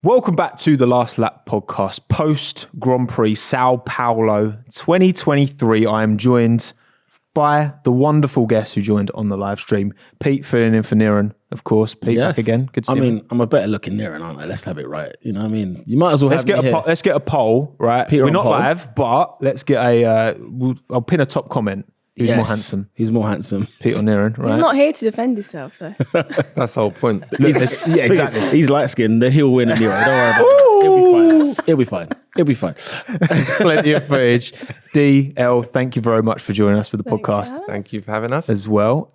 Welcome back to the Last Lap podcast, post Grand Prix Sao Paulo 2023. I am joined by the wonderful guest who joined on the live stream, Pete, filling in for Niran, of course. Pete, back again. Good to see you. I'm a better looking Niran, aren't I? Let's have it right. You know what I mean? You might as well let's get a poll, right? Peter We're not poll. live, but let's get I'll pin a top comment. Who's more handsome? He's more handsome. Pete or Niran, right? He's not here to defend himself, though. That's the whole point. Yeah, exactly. He's light skinned. He'll win anyway. Don't worry about it. He'll be fine. He'll be fine. Plenty of footage. DL, thank you very much for joining us for the podcast Thank you for having us. as well.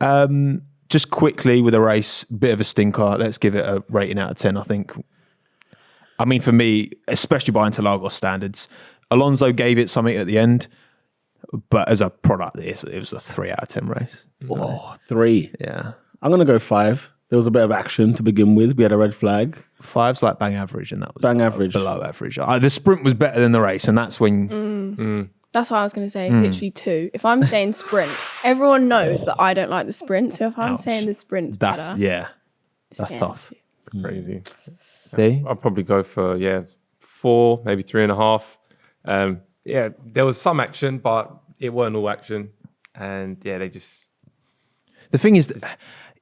Just quickly with a race, bit of a stinker. Let's give it a rating out of 10, I think. I mean, for me, especially by Interlagos standards, Alonso gave it something at the end, but as a product, it was a 3 out of 10 race. Oh, 3. Yeah. I'm going to go 5. There was a bit of action to begin with. We had a red flag. 5's like bang average, and that was Bang average. below average. The sprint was better than the race, and that's when... That's what I was going to say, literally 2. If I'm saying sprint, everyone knows that I don't like the sprint. So if I'm saying the sprint's better, that's tough. Crazy. D? I'll probably go for 4, maybe 3.5. There was some action, but it weren't all action. And they just... The thing is,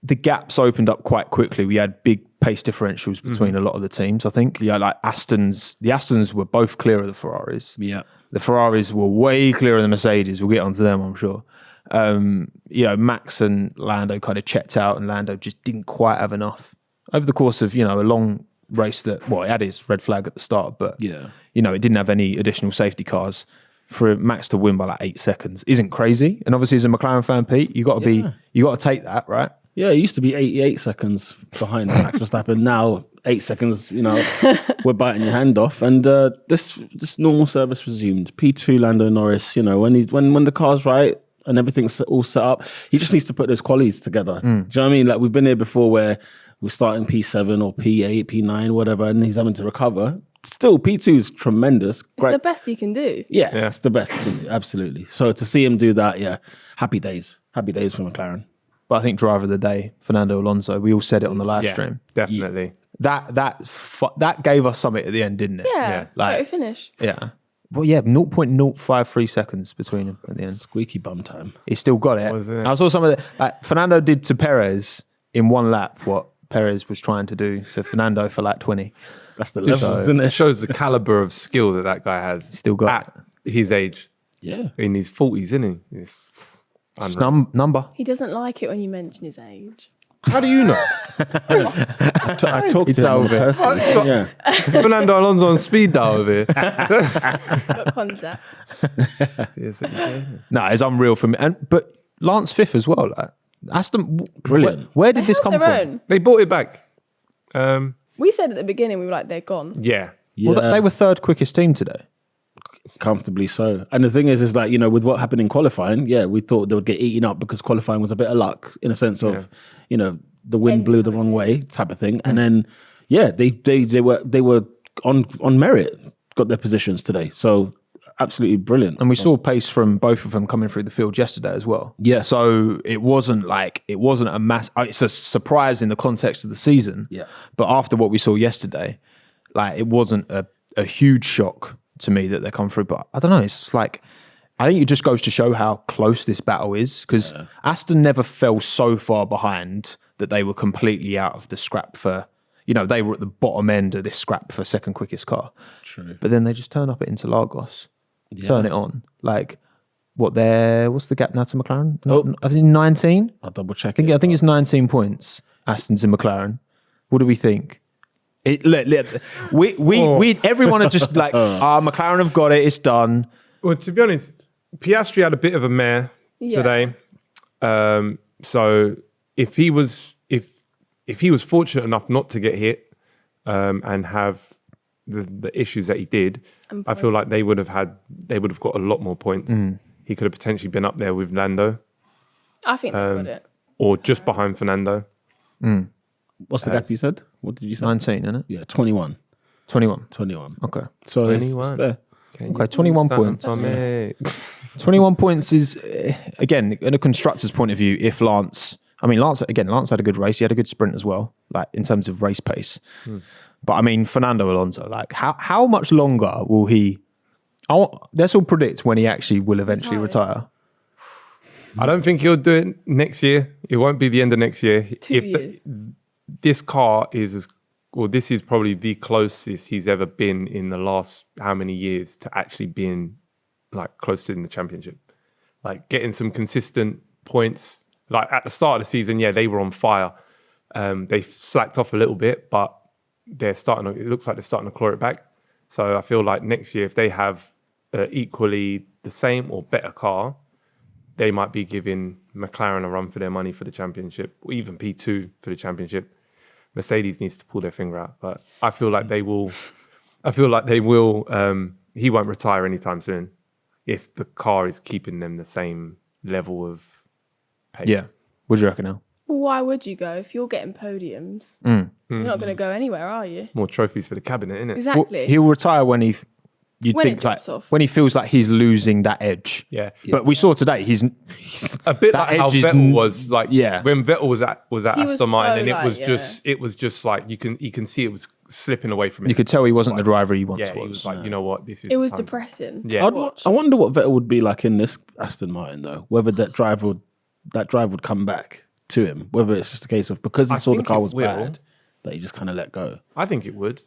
the gaps opened up quite quickly. We had big pace differentials between a lot of the teams, I think. Yeah, like the Astons were both clear of the Ferraris. Yeah. The Ferraris were way clearer than the Mercedes. We'll get onto them, I'm sure. Max and Lando kind of checked out, and Lando just didn't quite have enough over the course of, a long race it had his red flag at the start, but it didn't have any additional safety cars. For Max to win by like 8 seconds isn't crazy. And obviously as a McLaren fan, Pete, you got to take that, right? Yeah, it used to be 88 seconds behind Max Verstappen. Now 8 seconds, we're biting your hand off. And this normal service resumed. P2 Lando Norris, when the car's right and everything's all set up, he just needs to put those qualies together. Do you know what I mean? Like we've been here before where we're starting P7 or P8, P9, whatever, and he's having to recover. Still, P2 is tremendous. Great. it's the best he can do. Yeah, it's the best he can do. Absolutely. So to see him do that, happy days. Happy days for McLaren. But I think driver of the day, Fernando Alonso, we all said it on the live stream. Definitely. That gave us something at the end, didn't it? Yeah, photo finish. Yeah. Well, 0.053 seconds between them at the end. Squeaky bum time. He still got it. Was it? I saw some of Fernando did to Perez in one lap what Perez was trying to do to Fernando for lap 20. That's the level, isn't It it? shows the caliber of skill that guy has. Still got at his age. Yeah. In his 40s, isn't he? It's It's number. He doesn't like it when you mention his age. How do you know? I talked to him over. personally. Yeah. Fernando Alonso on speed dial over here. Got contact. No, it's unreal for me. But Lance fifth as well. Like Aston, Brilliant. Where did this come Their from? own. They bought it back. We said at the beginning, we were like, they're gone. Yeah. Well, they were third quickest team today. Comfortably so. And the thing is that, with what happened in qualifying, we thought they would get eaten up because qualifying was a bit of luck in a sense of, the wind blew the wrong way type of thing. And then, they were on merit, got their positions today. So absolutely brilliant. And we saw pace from both of them coming through the field yesterday as well. Yeah. So it wasn't a mass. It's a surprise in the context of the season. Yeah. But after what we saw yesterday, it wasn't a huge shock to me that they come through. But I don't know. It's I think it just goes to show how close this battle is, because Aston never fell so far behind that they were completely out of the scrap for. They were at the bottom end of this scrap for second quickest car. True. But then they just turn up at Interlagos. Turn it on. What's the gap now to McLaren? I think 19. I'll double check. I think it's 19 points. Aston's in McLaren. What do we think? We everyone are just McLaren have got it. It's done. Well, to be honest, Piastri had a bit of a mare today. So if he was fortunate enough not to get hit and have the issues that he did, I feel like they would have got a lot more points. He could have potentially been up there with Lando. I think they got it. Or just behind Fernando. What's the gap you said? What did you say? 19, isn't it? Yeah, 21. 21. 21. Okay. So 21. it's there. Okay, 21 points. 21 points is, again, in a constructor's point of view, if Lance had a good race. He had a good sprint as well, in terms of race pace. But I mean, Fernando Alonso, like how much longer will he? Let's all predict when he actually will eventually retire. I don't think he'll do it next year. It won't be the end of next year. 2 years. This car is this is probably the closest he's ever been in the last how many years to actually being like close to in the championship, like getting some consistent points. Like at the start of the season, yeah, they were on fire. They slacked off a little bit, but it looks like they're starting to claw it back. So I feel like next year, if they have equally the same or better car, they might be giving McLaren a run for their money for the championship, or even P2 for the championship. Mercedes needs to pull their finger out, but I feel like they will. He won't retire anytime soon if the car is keeping them the same level of pace. Yeah. What do you reckon, Al? Well, why would you go if you're getting podiums? You're not going to go anywhere, are you? More trophies for the cabinet, isn't it? Exactly. Well, he'll retire when he. You'd When think it drops off. when he feels like he's losing that edge. Yeah. But we saw today he's A bit that like how edge is Vettel was like. yeah. When Vettel was at He was Aston Martin, so and light, it was just like you can see it was slipping away from him. you could tell he wasn't the driver he once Yeah, was. he was like, you know what, this is. It was time. depressing. Yeah. I wonder what Vettel would be like in this Aston Martin though. Whether that drive would come back to him. Whether it's just a case of because he I saw the think car it was will. bad that he just kind of let go. I think it would.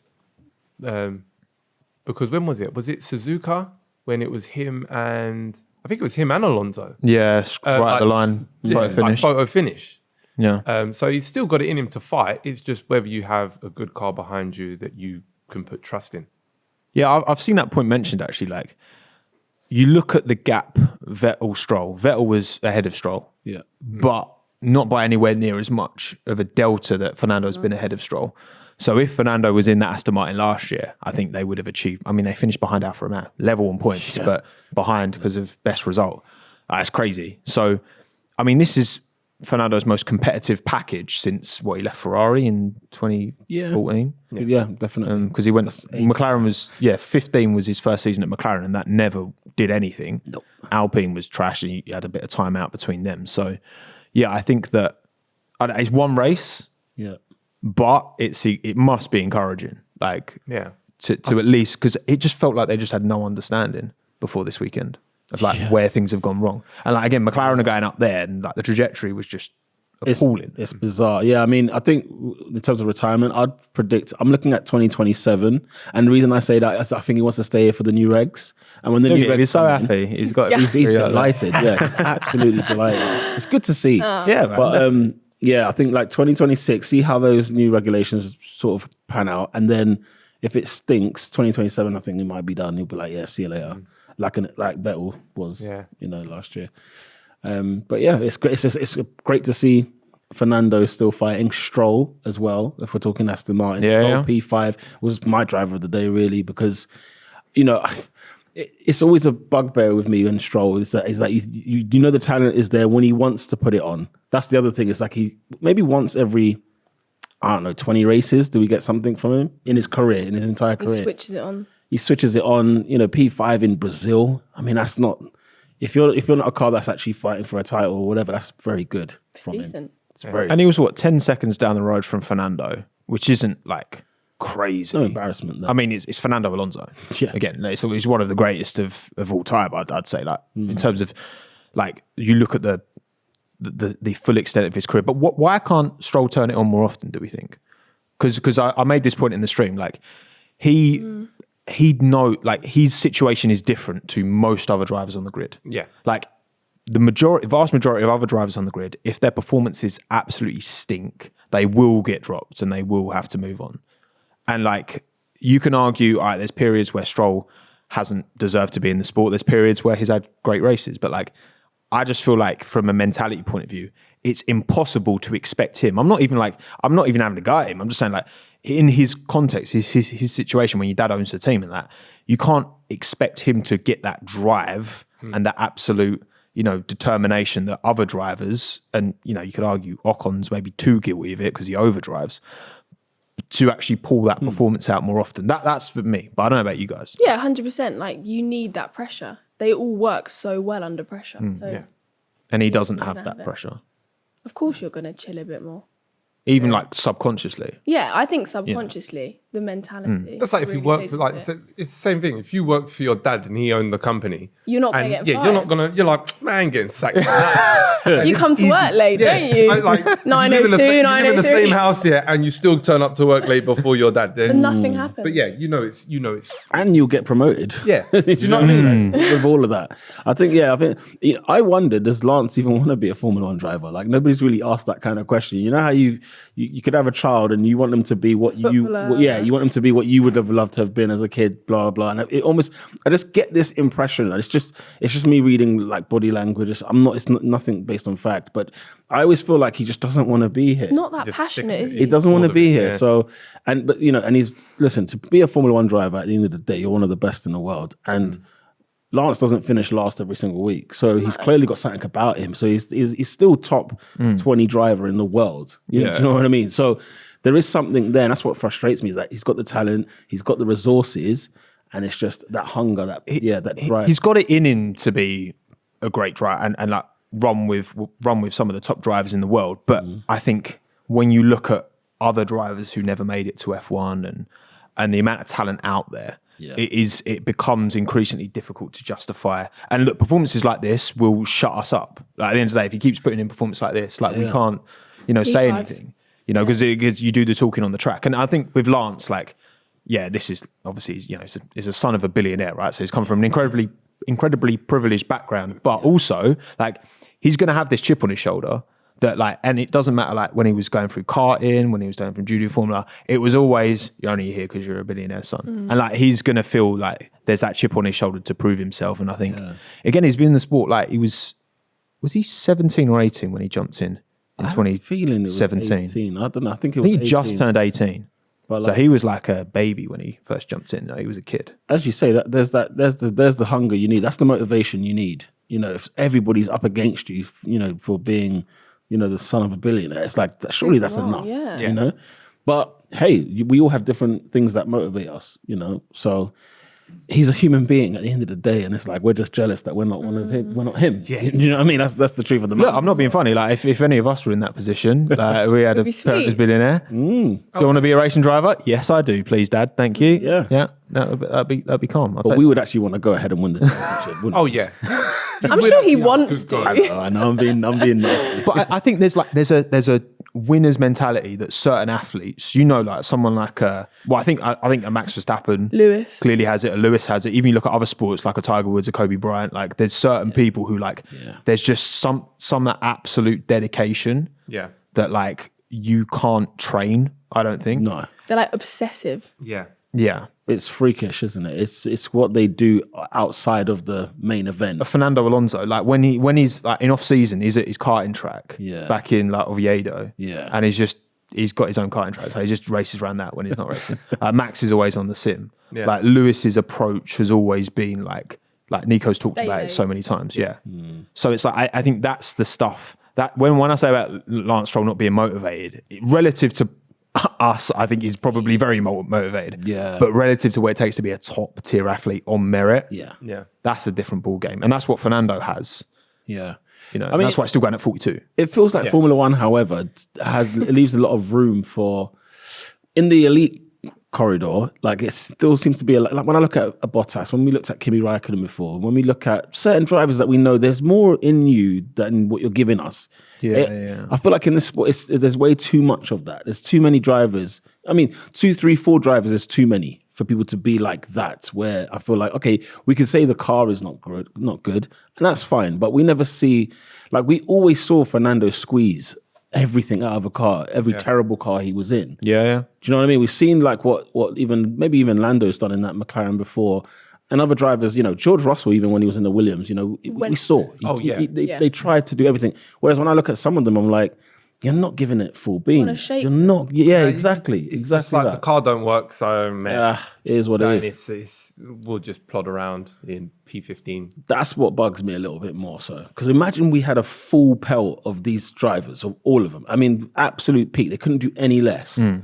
Because when was it? Was it Suzuka when it was him and I think it was him and Alonso. Yeah, right at the line, photo finish. Photo finish. Yeah. So he's still got it in him to fight. It's just whether you have a good car behind you that you can put trust in. Yeah, I've seen that point mentioned actually. Like, you look at the gap Vettel-Stroll. Vettel was ahead of Stroll. Yeah. But not by anywhere near as much of a delta that Fernando's been ahead of Stroll. So if Fernando was in that Aston Martin last year, I think they would have achieved. I mean, they finished behind Alfa Romeo, level on points, but behind because of best result. That's crazy. So, I mean, this is Fernando's most competitive package since he left Ferrari in 2014. Yeah, definitely. Because he went, McLaren was, 15 was his first season at McLaren, and that never did anything. Nope. Alpine was trash, and he had a bit of time out between them. So, yeah, I think that it's one race. Yeah. But it must be encouraging, like to at least, because it just felt like they just had no understanding before this weekend of where things have gone wrong. And like again, McLaren are going up there, and like the trajectory was just appalling. It's bizarre. Yeah, I mean, I think in terms of retirement, I'd predict. I'm looking at 2027, and the reason I say that is I think he wants to stay here for the new regs. And when the new regs, he's so come in, happy. He's he's delighted. Yeah, he's absolutely delighted. It's good to see. Yeah, man. But yeah, I think like 2026, see how those new regulations sort of pan out. And then if it stinks, 2027, I think it might be done. He'll be like, yeah, see you later. Like Vettel was, last year. But yeah, it's great. It's great to see Fernando still fighting. Stroll as well, if we're talking Aston Martin. Stroll, P5 was my driver of the day, really, because, it's always a bugbear with me and Stroll is that you know the talent is there when he wants to put it on. That's the other thing. It's like he maybe once every 20 races do we get something from him in his career, in his entire career. He switches it on. He switches it on. P5 in Brazil. I mean, that's not if you're not a car that's actually fighting for a title or whatever. That's very good from decent. him. It's very. And he was 10 seconds down the road from Fernando, which isn't like crazy. No embarrassment. Though. I mean, it's Fernando Alonso. Yeah. Again, he's one of the greatest of all time. I'd say that in terms of like you look at the full extent of his career. But why can't Stroll turn it on more often? Do we think? Because I made this point in the stream. Like he'd know like his situation is different to most other drivers on the grid. Yeah. Like the vast majority of other drivers on the grid, if their performances absolutely stink, they will get dropped and they will have to move on. And like you can argue, all right, there's periods where Stroll hasn't deserved to be in the sport. There's periods where he's had great races. But like, I just feel like from a mentality point of view, it's impossible to expect him. I'm not even having to go at him. I'm just saying like in his context, his situation when your dad owns the team and that, you can't expect him to get that drive and that absolute, determination that other drivers, and, you could argue Ocon's maybe too guilty of it because he overdrives, to actually pull that performance out more often. That's for me, but I don't know about you guys. Yeah, 100%. Like you need that pressure. They all work so well under pressure. And he doesn't have that pressure. Of course you're going to chill a bit more. Even like subconsciously. Yeah, I think subconsciously. the mentality. That's like if you really worked plays for, like, into it. it's the same thing. If you worked for your dad and he owned the company, You're not gonna and get you're not gonna. You're like, man, I ain't getting sacked. You come to work late, don't you? Like 9:02, you live in the 9:03. same house here, and you still turn up to work late before your dad. Then But nothing happens. But yeah, you know it's And you'll get promoted. Yeah. Do you know what I mean? Like, with all of that. I think I wonder, does Lance even want to be a Formula One driver? Like, nobody's really asked that kind of question. You know how you could have a child and you want them to be what you want them to be what you would have loved to have been as a kid, blah, blah. And I just get this impression. It's just me reading like body language. It's nothing based on fact, but I always feel like he just doesn't want to be here. Not that passionate, is he? He doesn't want to be here. Yeah. So, and listen, to be a Formula One driver at the end of the day, you're one of the best in the world. And Lance doesn't finish last every single week. So he's clearly got something about him. So he's still top 20 driver in the world. Do you know what I mean? So there is something there. And that's what frustrates me, is that he's got the talent, he's got the resources, and it's just that hunger, that drive. He's got it in him to be a great driver and like run with some of the top drivers in the world. But I think when you look at other drivers who never made it to F1 and the amount of talent out there, it becomes increasingly difficult to justify. And look, performances like this will shut us up. Like, at the end of the day, if he keeps putting in performance like this, like we can't, say anything, because you do the talking on the track. And I think with Lance, like, this is obviously, he's a son of a billionaire, right? So he's come from an incredibly privileged background, but also like he's going to have this chip on his shoulder that like, and it doesn't matter like when he was going through karting, when he was going from judo formula, it was always, you're only here because you're a billionaire's son. And like, he's going to feel like there's that chip on his shoulder to prove himself. And I think, again, he's been in the sport, like was he 17 or 18 when he jumped in 2017? I don't know. I think he just turned 18. But so he was like a baby when he first jumped in. No, he was a kid. As you say, there's the hunger you need. That's the motivation you need. If everybody's up against you, for being, the son of a billionaire, it's like surely that's enough. Yeah. But hey, we all have different things that motivate us. So he's a human being at the end of the day, and it's like we're just jealous that we're not one of him. We're not him. Yeah. You know what I mean? That's the truth of the matter. Look, I'm not being funny. Like if any of us were in that position, like we had a parent who's billionaire. Do you want to be a racing driver? Yes, I do. Please, Dad. Thank you. Yeah. That'd be calm. But we would actually want to go ahead and win the championship. Oh yeah. I'm sure he wants to. I know I'm being nasty. But I think there's a winner's mentality that certain athletes, like someone like I think a Max Verstappen, Lewis clearly has it, a Lewis has it. Even you look at other sports like a Tiger Woods, a Kobe Bryant, like there's certain people who there's just some absolute dedication that like you can't train, I don't think. No. They're like obsessive. Yeah. It's freakish, isn't it? It's what they do outside of the main event. Fernando Alonso, like when he's like in off season, he's at his karting track back in like Oviedo. Yeah. And he's got his own karting track, so he just races around that when he's not racing. Max is always on the sim. Yeah. Like Lewis's approach has always been like Nico's talked about it so many times. Yeah. So it's like I think that's the stuff that when I say about Lance Stroll not being motivated, relative to us, I think he's probably very motivated. Yeah. But relative to what it takes to be a top tier athlete on merit, that's a different ball game. And that's what Fernando has. Yeah. I mean, that's why it's still going at 42. It feels like Formula One, however, it leaves a lot of room for in the elite corridor. Like it still seems to be like when I look at a Bottas, when we looked at Kimi Räikkönen before, when we look at certain drivers that we know, there's more in you than what you're giving us. I feel like in this sport, there's way too much of that. There's too many drivers. I mean, 2, 3, 4 drivers is too many for people to be like that. Where I feel like, okay, we can say the car is not good, and that's fine. But we never see, like we always saw Fernando squeeze everything out of a car, every terrible car he was in. Yeah. Do you know what I mean? We've seen like what maybe even Lando's done in that McLaren before. And other drivers, George Russell, even when he was in the Williams, we saw. They tried to do everything. Whereas when I look at some of them, I'm like, you're not giving it full beans. You're not. Yeah, exactly. It's like that. the car don't work, so man. It is what it is. We'll just plod around in P15. That's what bugs me a little bit more so. Because imagine we had a full pelt of these drivers, of all of them. I mean, absolute peak. They couldn't do any less. I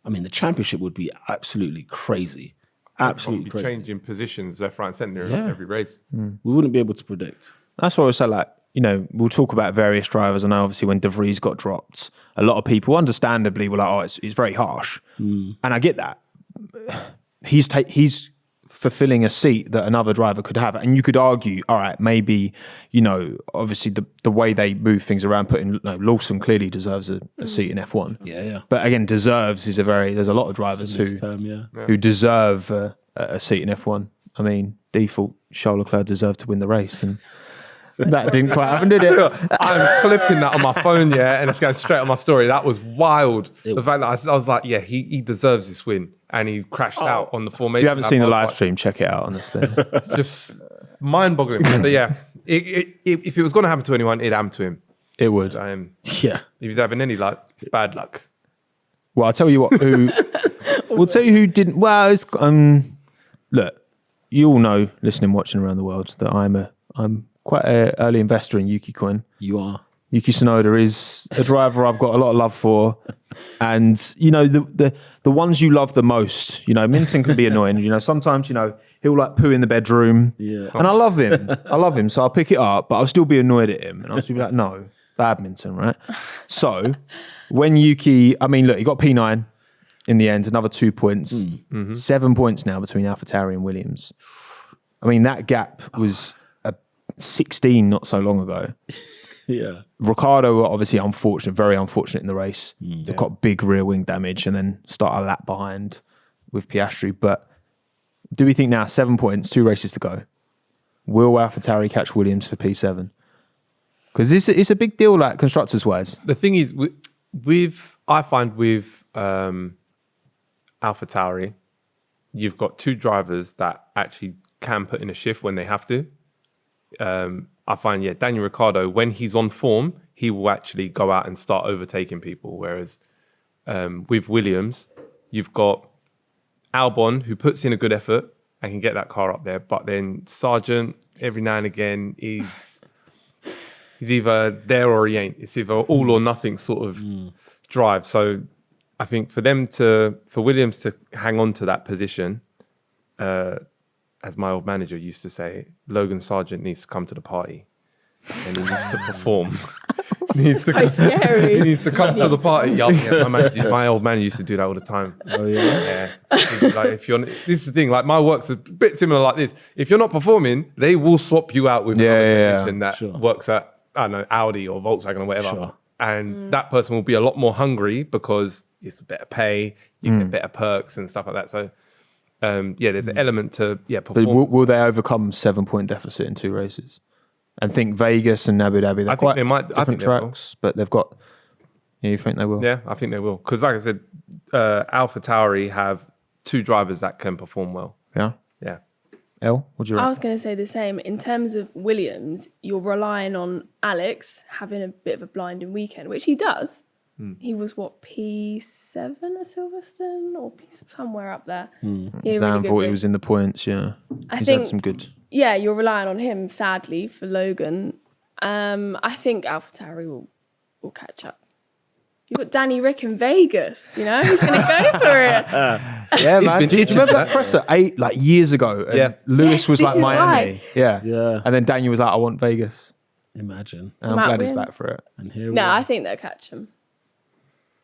mean, the championship would be absolutely crazy. Absolutely crazy. Changing positions left, right, and centre every race. We wouldn't be able to predict. That's what I say. Like, we'll talk about various drivers. I know obviously when De Vries got dropped, a lot of people understandably were like, oh, it's very harsh. And I get that. he's fulfilling a seat that another driver could have. And you could argue, all right, maybe, obviously the way they move things around, Lawson clearly deserves a seat in F1. Yeah. But again, deserves is there's a lot of drivers who deserve a seat in F1. I mean, default, Charles Leclerc deserved to win the race. And that didn't quite happen, did it? I'm clipping that on my phone, and it's going straight on my story. That was wild. The fact that I was like, he deserves this win. And he crashed out on the formation. If you haven't seen the live stream, check it out, honestly. It's just mind-boggling. But yeah, if it was going to happen to anyone, it'd happen to him. It would. Yeah. If he's having any luck, it's bad luck. Well, I'll tell you what, we'll tell you who didn't. Well, it's, look, you all know, listening, watching around the world, that I'm quite an early investor in Yuki Coin. You are. Yuki Tsunoda is a driver I've got a lot of love for. And, the ones you love the most, Minton can be annoying. Sometimes, he'll like poo in the bedroom. Yeah. And I love him. So I'll pick it up, but I'll still be annoyed at him. And I'll still be like, no, badminton, right? So when Yuki, look, he got P9 in the end, another 2 points, 7 points now between AlphaTauri and Williams. That gap was 16 not so long ago. Yeah. Ricciardo, obviously very unfortunate in the race. They've got big rear wing damage and then start a lap behind with Piastri. But do we think now 7 points, 2 races to go? Will AlphaTauri catch Williams for P7? Because it's a big deal, like constructors wise. The thing is, I find with AlphaTauri, you've got 2 drivers that actually can put in a shift when they have to. I find, Daniel Ricciardo, when he's on form, he will actually go out and start overtaking people. Whereas with Williams, you've got Albon, who puts in a good effort and can get that car up there. But then Sargent, every now and again, he's either there or he ain't. It's either all or nothing sort of drive. So I think for Williams to hang on to that position, as my old manager used to say, Logan Sargent needs to come to the party and he needs to perform. Scary. He needs to come to the party. My old man used to do that all the time. Oh yeah. Like this is the thing. Like my work's a bit similar like this. If you're not performing, they will swap you out with another technician that works at Audi or Volkswagen or whatever. Sure. And that person will be a lot more hungry because it's better pay, you get better perks and stuff like that. So. There's an element to performance. But will they overcome 7 point deficit in 2 races? And think Vegas and Abu Dhabi, they're quite different tracks, but they've got. Yeah, you think they will? Yeah, I think they will. Because like I said, AlphaTauri have 2 drivers that can perform well. Yeah. Yeah. Elle, what do you reckon? I was going to say the same. In terms of Williams, you're relying on Alex having a bit of a blinding weekend, which he does. He was P7 at Silverstone or somewhere up there. Zan thought he was in the points. Yeah, He's had some good. Yeah, you're relying on him. Sadly for Logan, I think AlphaTauri will catch up. You've got Danny Rick in Vegas. He's going to go for it. Yeah, man. Do you remember that presser years ago? And Lewis was like Miami. Yeah. And then Daniel was like, I want Vegas. Imagine. And I'm glad he's back for it. And here No, I think they'll catch him.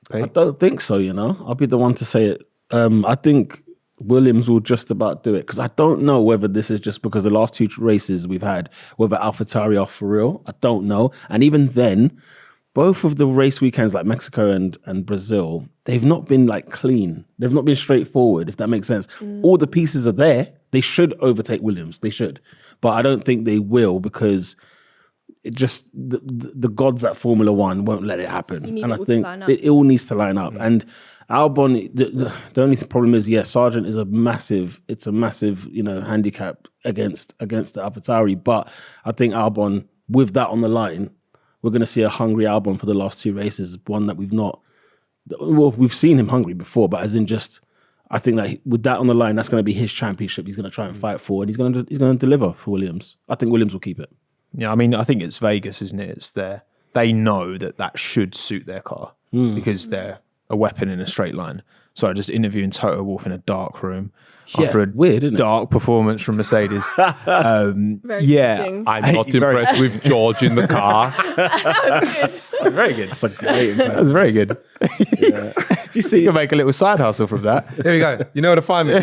I don't think so, I'll be the one to say it. I think Williams will just about do it because I don't know whether this is just because the last 2 races we've had, whether AlphaTauri are for real. I don't know. And even then, both of the race weekends like Mexico and Brazil, they've not been clean. They've not been straightforward, if that makes sense. All the pieces are there. They should overtake Williams. They should. But I don't think they will because it just the gods at Formula One won't let it happen, and I think it all needs to line up. And Albon, the only problem is, Sargent is a massive handicap against the AlphaTauri. But I think Albon, with that on the line, we're going to see a hungry Albon for the last 2 races. One that we've seen him hungry before, but as in just. I think that with that on the line, that's going to be his championship. He's going to try and fight for, and he's going to deliver for Williams. I think Williams will keep it. Yeah, I think it's Vegas, isn't it? It's they know that should suit their car because they're a weapon in a straight line. sorry, just interviewing Toto Wolff in a dark room Yeah, after a weird, isn't it? dark performance from Mercedes. Very fitting. I'm not impressed with George in the car. Very good. That's a great impression. That's very good. You see, You can make a little side hustle from that. There we go. You know where to find me.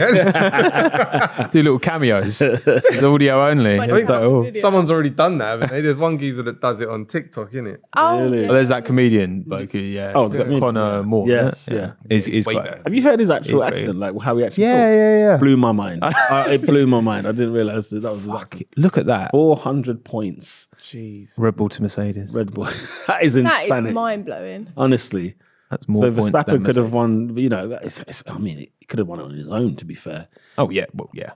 Do little cameos. It's audio only. Funny It's like, oh. video. Someone's already done that, haven't they? There's one geezer that does it on TikTok, isn't it? Oh, Really? yeah. Oh, there's that comedian bloke who, yeah. Oh, the comedian, Connor Moore. Yes, isn't it? yeah. He's way quite. better. have you heard his actual Yeah, accent? Like how he actually Yeah, talks? yeah, yeah. Blew my mind. It blew my mind. I didn't realize that was his accent. Look at that. 400 points. Jeez. Red Bull to Mercedes. Red Bull. That is That insanity. is mind blowing. Honestly. That's more So points than Verstappen could have Mercedes. won, you know, I mean, he could have won it on his own, to be fair. Oh yeah, well yeah,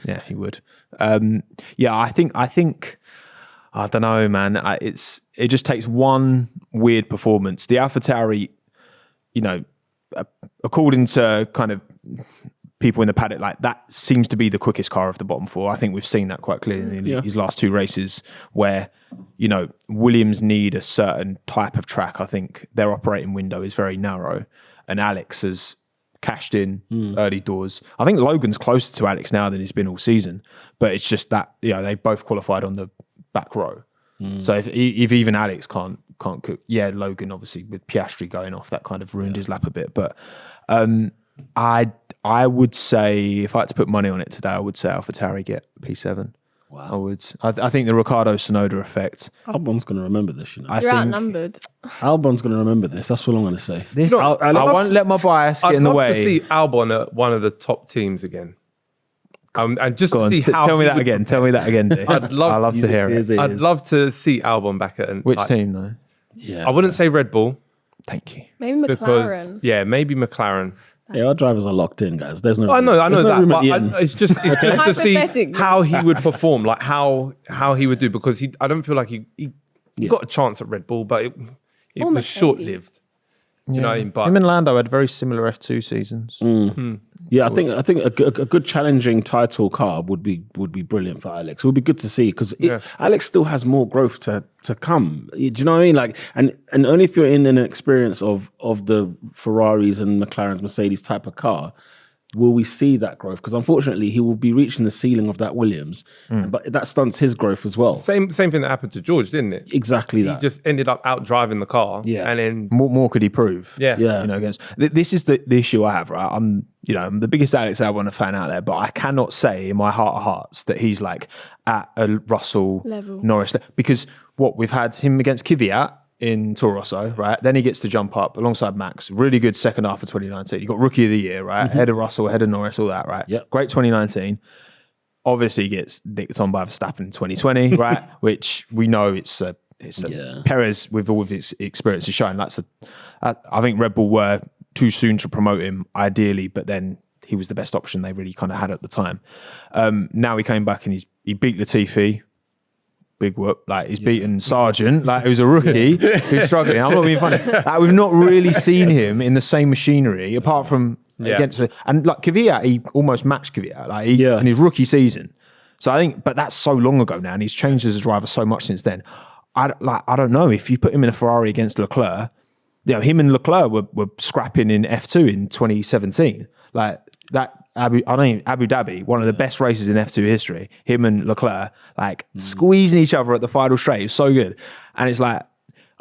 yeah, he would. Yeah, I think I don't know, man. It just takes one weird performance. The AlphaTauri, you know, according to kind of people in the paddock, like that seems to be the quickest car of the bottom four. I think we've seen that quite clearly in his last two races, where you know Williams need a certain type of track. I think their operating window is very narrow, and Alex has cashed in early doors. I think Logan's closer to Alex now than he's been all season, but it's just that they both qualified on the back row. So if even Alex can't cook, Logan obviously with Piastri going off, that kind of ruined his lap a bit. But I would say if I had to put money on it today, I would say AlphaTauri get P7. Wow. I would. I think the Ricciardo Sonoda effect. Albon's going to remember this, you know. I You're think outnumbered. Albon's going to remember this. That's all I'm going to say. this. know, I won't let my bias get I'd in the love way. to see Albon at one of the top teams again. And just Go to on, see how tell me he that would again. Tell me that again, D. I'd love- I love to hear it. I'd love to see Albon back at Which team though? Yeah. I wouldn't say Red Bull Thank you. Maybe because McLaren. maybe McLaren. Yeah, our drivers are locked in, guys. There's no. I know there's no that, room at but the end. it's just to see Hypothetically. how he would perform, like how he would do, because I don't feel like he got a chance at Red Bull, but it Or was Mercedes. short lived. You know, but Him and Lando had very similar F2 seasons. Yeah, I think a good challenging title car would be brilliant for Alex. It would be good to see because Alex still has more growth to come. Do you know what I mean? Like, and only if you're in an experience of the Ferraris and McLarens, Mercedes type of car, will we see that growth? Because unfortunately, he will be reaching the ceiling of that Williams, but that stunts his growth as well. same thing that happened to George, didn't it? Exactly He that. just ended up out driving the car. Yeah. And then What more could he prove? Yeah. Yeah. You know, against this is the issue I have, right? I'm the biggest Alex Albon fan out there, but I cannot say in my heart of hearts that he's like at a Russell Level. Norris because what we've had him against Kvyat in Toro Rosso, right? Then he gets to jump up alongside Max. Really good second half of 2019. You got Rookie of the Year, right? Ahead of Russell, ahead of Norris, all that, right? Yep. Great 2019. Obviously gets dicked on by Verstappen in 2020, right? Which we know it's a Perez with all of his experience is showing. I think Red Bull were too soon to promote him ideally, but then he was the best option they really kind of had at the time. Now he came back and he beat Latifi. Big whoop. Like he's beaten Sargent, like who's a rookie who's struggling. I'm not being funny. Like, we've not really seen him in the same machinery apart from against and like Kvyat, he almost matched Kvyat like in his rookie season. So I think, but that's so long ago now, and he's changed as a driver so much since then. I don't know if you put him in a Ferrari against Leclerc. Him and Leclerc were scrapping in F2 in 2017. Like that. Abu Dhabi, one of the best races in F2 history. Him and Leclerc, like squeezing each other at the final straight. It was so good. And it's like,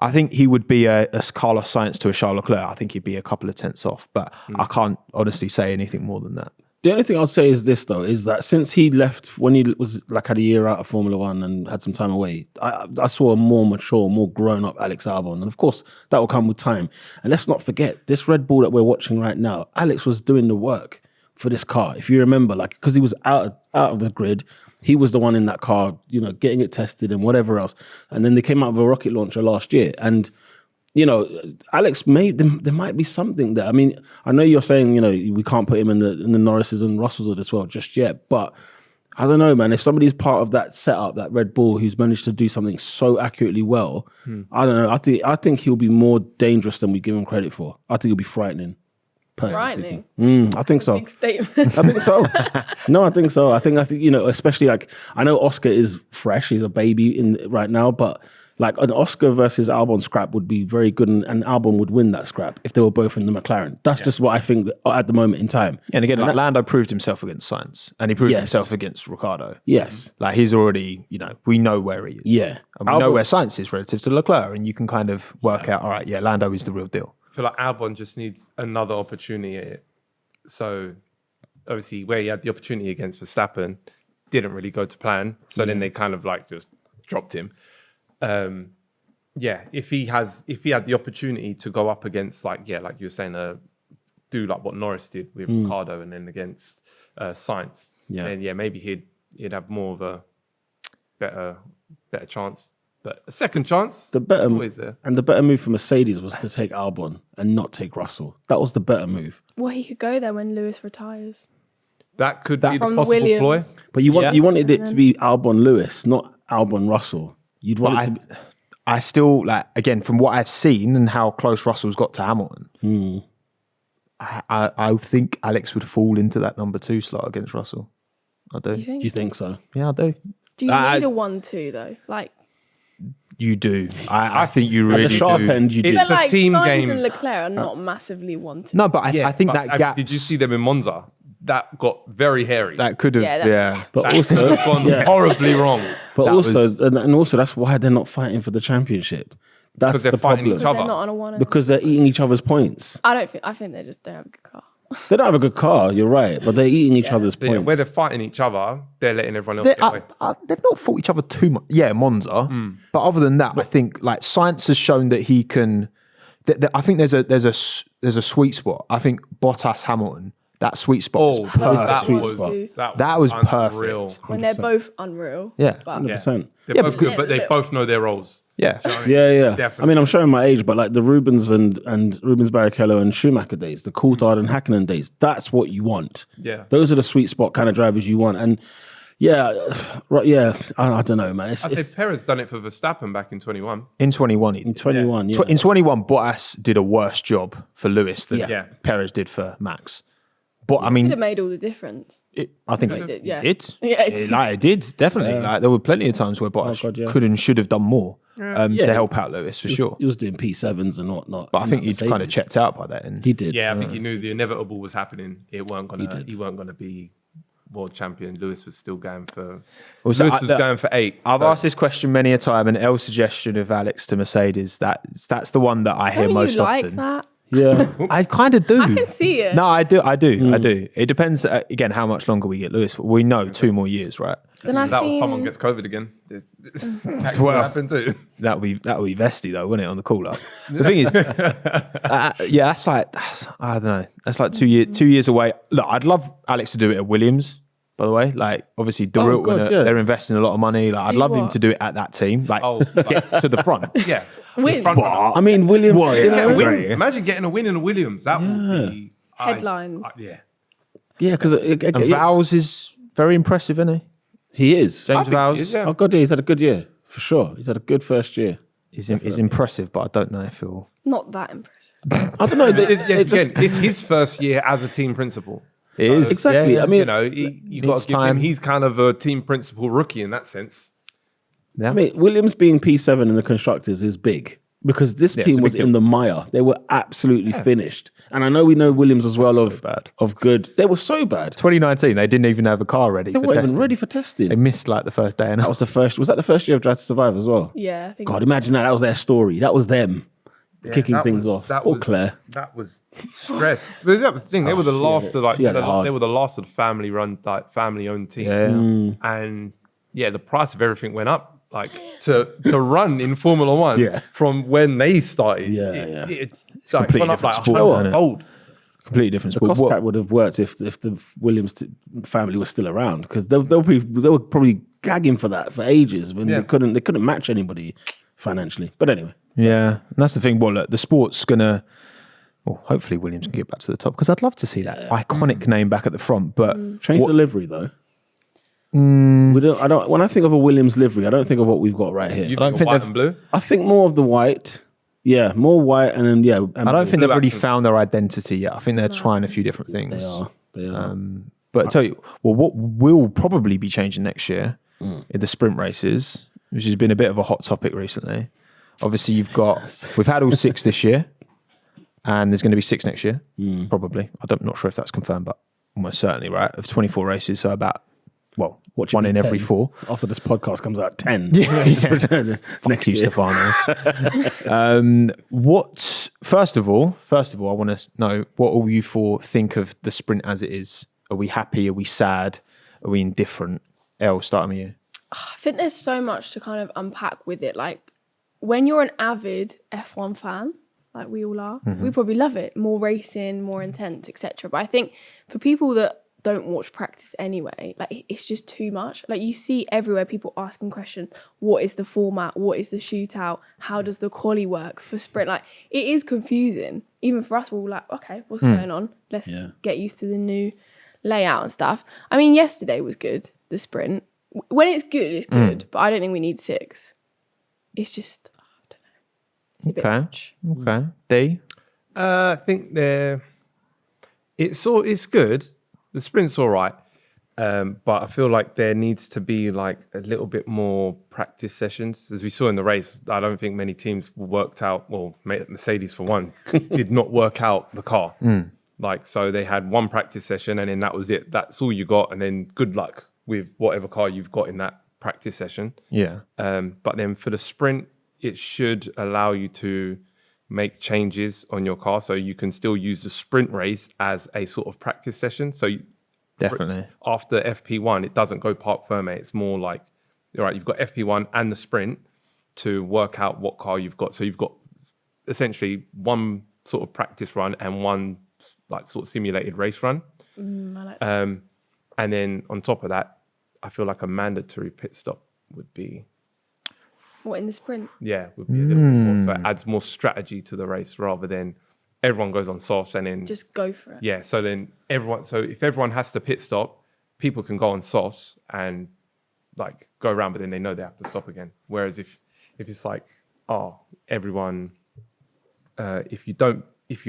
I think he would be a Carlos Sainz to a Charles Leclerc. I think he'd be a couple of tenths off, but I can't honestly say anything more than that. The only thing I'd say is this, though, is that since he left, when he was like had a year out of Formula One and had some time away, I saw a more mature, more grown-up Alex Albon. And of course, that will come with time. And let's not forget, this Red Bull that we're watching right now, Alex was doing the work for this car. If you remember, like, because he was out of the grid, he was the one in that car, getting it tested and whatever else. And then they came out with a rocket launcher last year. And Alex, there might be something there. I mean, I know you're saying, we can't put him in the Norrises and Russells of this world just yet, but I don't know, man. If somebody's part of that setup, that Red Bull, who's managed to do something so accurately well, I don't know. I think he'll be more dangerous than we give him credit for. I think he'll be frightening. Frightening. I think so. Big statement. I think so. No, I think so. I think especially like I know Oscar is fresh. He's a baby right now, but Like an Oscar versus Albon scrap would be very good, and Albon would win that scrap if they were both in the McLaren. That's just what I think at the moment in time. And again, like Lando proved himself against Sainz, and he proved himself against Ricciardo. Yes. Like he's already, we know where he is. Yeah. And we know where Sainz is relative to Leclerc, and you can kind of work out, all right, Lando is the real deal. I feel like Albon just needs another opportunity at it. So obviously where he had the opportunity against Verstappen didn't really go to plan. So then they kind of like just dropped him. If he had the opportunity to go up against like you were saying, do like what Norris did with Ricciardo and then against Sainz, then maybe he'd have more of a better chance. But a second chance, always there. And the better move for Mercedes was to take Albon and not take Russell. That was the better move. Well, he could go there when Lewis retires. That could be the From possible Williams. ploy. But you wanted it to be Albon Lewis, not Albon Russell. You'd want it to be... I still, again, from what I've seen and how close Russell's got to Hamilton, I think Alex would fall into that number 2 slot against Russell. I do. Do you think so? Yeah, I do. Do you need a 1-2 though? Like you do. I think you really at the sharp do. end. You do. but like team Sainz game. and Leclerc are not massively 1-2. No, but I think that gap. Did you see them in Monza? That got very hairy. That could have, But that also, could have gone horribly wrong. But That also, was- and also, that's why they're not fighting for the championship. That's Because they're the fighting problem. each other. They're not on a 1-0. Because they're eating each other's points. I think they just don't have a good car. They don't have a good car. You're right, but they're eating each other's But yeah, points. where they're fighting each other, they're letting everyone else get away. They've not fought each other too much. Yeah, Monza. But other than that, I think like Sainz has shown that he can. I think there's a sweet spot. I think Bottas Hamilton. That sweet spot. Was perfect. That was unreal. perfect. When they're both unreal. Yeah. But 100%. They're both good, but they both know their roles. Yeah. Yeah. Definitely. I mean, I'm showing my age, but like the Rubens and Rubens Barrichello and Schumacher days, the Coulthard and Hakkinen days, that's what you want. Yeah. Those are the sweet spot kind of drivers you want. And I don't know, man. I said Perez done it for Verstappen back in 21. In 21, he In did. 21, yeah. In 21, Bottas did a worse job for Lewis than Yeah. Perez did for Max. But I mean, could have made all the difference. I think It it did, yeah. did. Yeah, it did. It did, definitely. Yeah. Like there were plenty of times where Bottas God, yeah. could and should have done more Yeah. to help out Lewis for sure. He was doing P7s and whatnot. But I think he'd he'd kind of checked out by then. He did. Yeah, I think he knew the inevitable was happening. He weren't gonna be world champion. Lewis was still going for. Also, Lewis was going for 8. I've asked this question many a time, and L's suggestion of Alex to Mercedes, that's the one that I hear Don't most you like often. that? Yeah. I kind of do. I can see it. No, I do. I do. It depends, again, how much longer we get Lewis for. We know 2 more years, right? Then I've That was seen someone gets COVID again. That could Well. happen too. That'll be Vesty though, wouldn't it, on the call up? The thing is, I don't know. That's like 2 years away. Look, I'd love Alex to do it at Williams. By the way, like obviously they're investing a lot of money. Like I'd love him to do it at that team, like get to the front. Yeah. Win. Front runner. I mean, Williams. Get a win. Great. Imagine getting a win in a Williams. That would be Headlines. yeah. Yeah, because And Vowles is very impressive, isn't he? he is. James think Vowles he is, yeah. Oh God, yeah, he's had a good year for sure. He's had a good first year. He's impressive, but I don't know if he'll. Not that impressive. I don't know. It's his first year as a team principal. It is Exactly. Yeah, I mean, You know, you got Needs to give time. him. He's kind of a team principal rookie in that sense. yeah. I mean, Williams being P7 in the constructors is big because this it's team a was big in the mire. They were absolutely finished. And I know we know Williams as well bad. of good. They were so bad. 2019, they didn't even have a car ready. They for weren't even testing. ready for testing. They missed like the first day and a That half. was the first. Was that the first year of Drive to Survive as well? Yeah, I think. God, imagine that. That was their story. That was them kicking that things was- off. that Or was- Claire. That was stress. But that was the thing. They were the last of She had it hard. they were the last of the family run, like family owned team. Yeah. And yeah, the price of everything went up. Like to run in Formula One Yeah. from when they started. Yeah, It's completely gone up different like sport, 100 isn't it? fold. Completely different The sport. cost cap would have worked if the Williams family was still around because they were probably gagging for that for ages when Yeah. they couldn't match anybody financially. But anyway, Yeah, and that's the thing. Well, look, the sport's gonna. Well, hopefully Williams can get back to the top because I'd love to see that iconic name back at the front. But change the livery though. We don't. I don't. When I think of a Williams livery, I don't think of what we've got right here. You don't think think white they've- and blue? I think more of the white. Yeah, more white, and then and I don't think they've really accent. found their identity yet. I think they're trying a few different things. they are. They are. But I tell you, well, what will probably be changing next year in the sprint races which has been a bit of a hot topic recently. Obviously, we've had all 6 this year, and there's going to be 6 next year, probably. I'm not sure if that's confirmed, but almost certainly, right? Of 24 races, so about, one in 10? Every 4. After this podcast comes out, 10. Yeah. Fuck you, Stefano. First of all, I want to know, what all you 4 think of the sprint as it is? Are we happy? Are we sad? Are we indifferent? Elle, starting with you. I think there's so much to kind of unpack with it. Like, when you're an avid F1 fan, like we all are, we probably love it. More racing, more intense, etc. But I think for people that don't watch practice anyway, like, it's just too much. Like, you see everywhere people asking questions, what is the format? What is the shootout? How does the quali work for sprint? Like, it is confusing. Even for us, we're all like, okay, what's going on? Let's get used to the new layout and stuff. I mean, yesterday was good, the sprint. When it's good, it's good. But I don't think we need 6. It's just, I don't know. It's a bit much. Okay. D? I think it's good. The sprint's all right. But I feel like there needs to be like a little bit more practice sessions. As we saw in the race, I don't think many teams worked out, well, Mercedes for one, did not work out the car. Like, so they had one practice session and then that was it. That's all you got. And then good luck with whatever car you've got in that practice session. Yeah. But then for the sprint, it should allow you to make changes on your car, so you can still use the sprint race as a sort of practice session. So definitely after FP1, it doesn't go parc fermé. It's more like, all right, you've got FP1 and the sprint to work out what car you've got. So you've got essentially one sort of practice run and one like sort of simulated race run. I like that. And then on top of that, I feel like a mandatory pit stop would be... What, in the sprint? Yeah, would be a little bit more. So it adds more strategy to the race rather than everyone goes on softs and then... Just go for it. Yeah, so then if everyone has to pit stop, people can go on softs and like go around, but then they know they have to stop again. Whereas if it's like, everyone, if you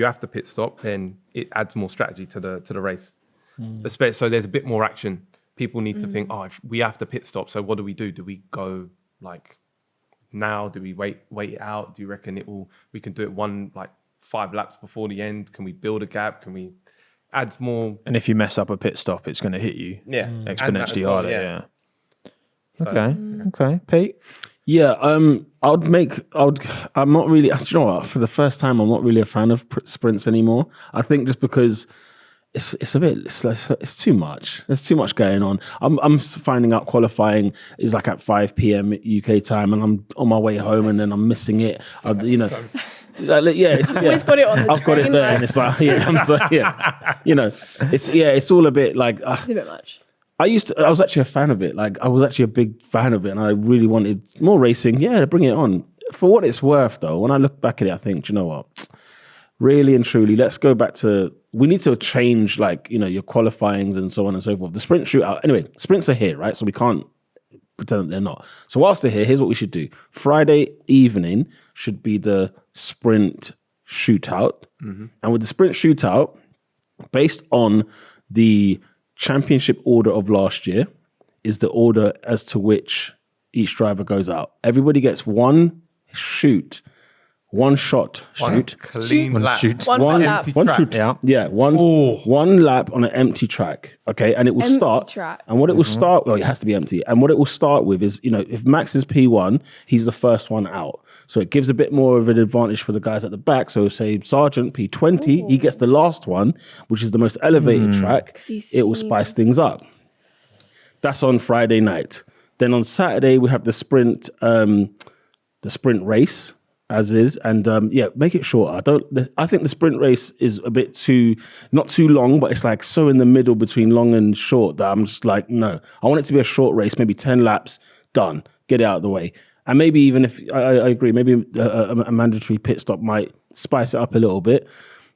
have to pit stop, then it adds more strategy to the race. So there's a bit more action. People need to think, if we have to pit stop, so what do we do? Do we go like now? Do we wait it out? Do you reckon we can do it 5 laps before the end? Can we build a gap? Can we add more? And if you mess up a pit stop, it's going to hit you exponentially harder. Yeah. Okay. Pete? Yeah, I'm not really, you know what, for the first time, I'm not really a fan of sprints anymore. I think just because it's too much. There's too much going on. I'm finding out qualifying is like at 5 p.m. UK time, and I'm on my way home, and then I'm missing it. Always got it on the I've got it there, right? and it's like, it's all a bit like It's a bit much. I was actually a fan of it. Like, I was actually a big fan of it, and I really wanted more racing. Yeah, bring it on. For what it's worth, though, when I look back at it, I think, do you know what? Really and truly, let's go back to, we need to change, your qualifyings and so on and so forth. The sprint shootout, anyway, sprints are here, right? So we can't pretend that they're not. So whilst they're here, here's what we should do. Friday evening should be the sprint shootout. And with the sprint shootout, based on the championship order of last year, is the order as to which each driver goes out. Everybody gets one shot. One clean lap. One lap. Empty One track. shoot. Yeah. One lap on an empty track. Okay. And it will start. Track. And what it will start, well, it has to be empty. And what it will start with is, if Max is P1, he's the first one out. So it gives a bit more of an advantage for the guys at the back. So say Sergeant P20, he gets the last one, which is the most elevated track. It will spice things up. That's on Friday night. Then on Saturday, we have the sprint race. As is, and make it shorter. I think the sprint race is a bit not too long, but it's like so in the middle between long and short that I'm just like, no. I want it to be a short race, maybe 10 laps, done, get it out of the way. And maybe even if, I agree, maybe a mandatory pit stop might spice it up a little bit.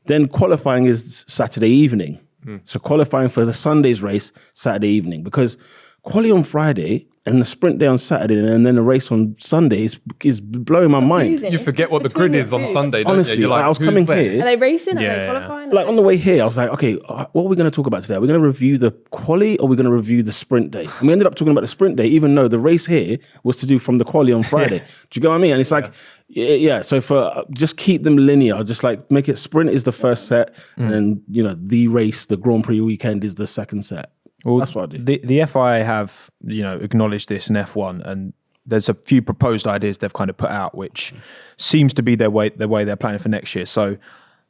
Then qualifying is Saturday evening. So qualifying for the Sunday's race, Saturday evening, because quali on Friday, and a sprint day on Saturday and then a race on Sunday is blowing my mind. You forget what the grid is on Sunday, don't Honestly, you? You're like, I was who's coming where? here. Are they racing? Are Yeah, they yeah. qualifying? Like on the way here, I was like, okay, what are we going to talk about today? Are we going to review the quali or are we going to review the sprint day? And we ended up talking about the sprint day, even though the race here was to do from the quali on Friday. Do you get what I mean? And it's like, yeah. So for just keep them linear, just like make it sprint is the first set, and then the race, the Grand Prix weekend is the second set. Well, that's what I do. The FIA have acknowledged this in F1, and there's a few proposed ideas they've kind of put out, which seems to be the way they're planning for next year. So,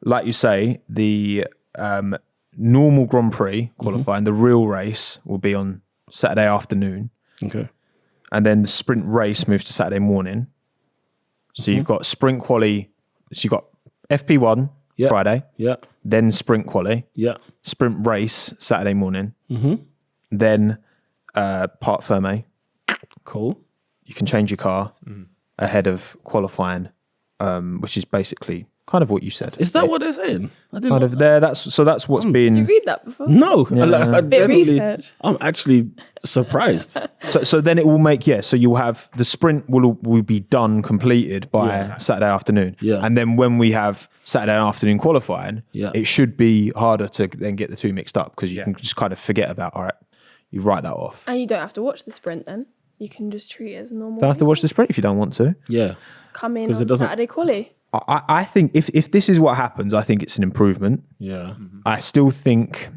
like you say, the normal Grand Prix qualifying, the real race will be on Saturday afternoon. Okay. And then the sprint race moves to Saturday morning. So you've got sprint quali. So you've got FP1 Friday. Yeah. Then sprint quali. Yeah. Sprint race Saturday morning. Then part ferme. Cool. You can change your car ahead of qualifying, which is basically kind of what you said. Is that what they're saying? I didn't Kind of there. That's what's been. Did you read that before? No. Yeah. I Bit of genuinely- research. I'm actually surprised. So then it will make So you'll have the sprint will be done completed by Saturday afternoon. Yeah. And then when we have Saturday afternoon qualifying, Yeah. it should be harder to then get the two mixed up because you can just kind of forget about. All right, you write that off. And you don't have to watch the sprint then. You can just treat it as a normal. Don't have to watch the sprint if you don't want to. Yeah. Come in 'Cause it on doesn't- Saturday quali. I think if this is what happens, I think it's an improvement. Yeah. I still think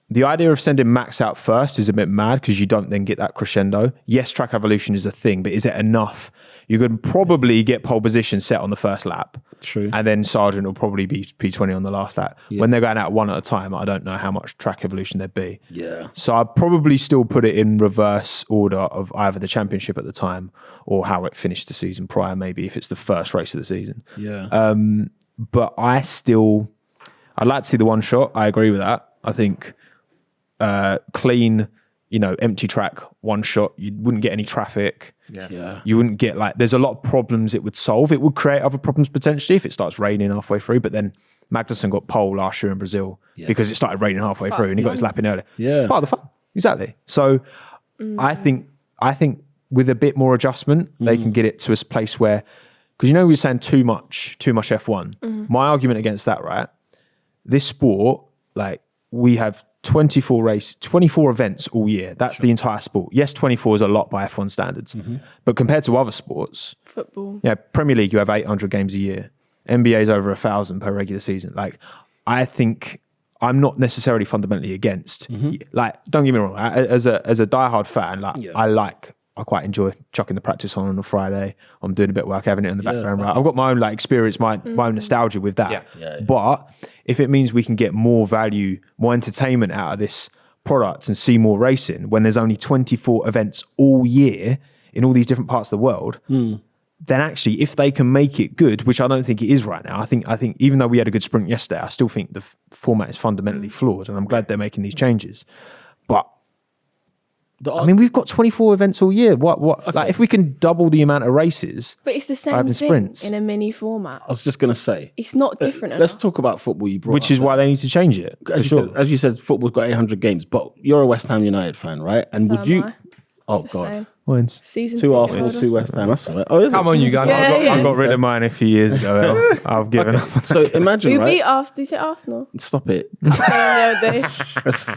the idea of sending Max out first is a bit mad because you don't then get that crescendo. Yes, track evolution is a thing, but is it enough? You could probably get pole position set on the first lap. True. And then Sargent will probably be P20 on the last lap. When they're going out one at a time, I don't know how much track evolution there'd be. Yeah. So I'd probably still put it in reverse order of either the championship at the time or how it finished the season prior, maybe if it's the first race of the season. Yeah. But I'd like to see the one shot. I agree with that. I think clean, empty track, one shot, you wouldn't get any traffic. Yeah. You wouldn't get there's a lot of problems it would solve. It would create other problems potentially if it starts raining halfway through. But then Magnussen got pole last year in Brazil because it started raining halfway through and he got his lap in early. Yeah. Part of the fun. Exactly. So I think with a bit more adjustment, they can get it to a place where, because we were saying too much F1. My argument against that, right? This sport, we have 24 events all year. That's the entire sport. Yes, 24 is a lot by F1 standards, but compared to other sports, Football. Premier League, you have 800 games a year. NBA is over 1,000 per regular season. I think I'm not necessarily fundamentally against. Don't get me wrong. As a diehard fan, I quite enjoy chucking the practice on a Friday. I'm doing a bit of work, having it in the background. Right? I've got my own experience, my own nostalgia with that. Yeah. But if it means we can get more value, more entertainment out of this product and see more racing when there's only 24 events all year in all these different parts of the world, then actually, if they can make it good, which I don't think it is right now, I think even though we had a good sprint yesterday, I still think the format is fundamentally flawed, and I'm glad they're making these changes. But we've got 24 events all year. Okay. If we can double the amount of races, But it's the same having thing sprints. in a mini format. I was just going to say. It's not different Let's enough. talk about football you brought which up is there. why they need to change it. As you said, football's got 800 games, but you're a West Ham United fan, right? And So would am you... I. Oh, Just God. saying. Wins. Season 2 ticket Arsenal, holder. 2 West Ham. That's all right. Oh, is it? Come on, you guys. Yeah. I got rid of mine a few years ago. I've given up. So imagine, We right? beat Arsenal. Do you say Arsenal? Stop it. The other day.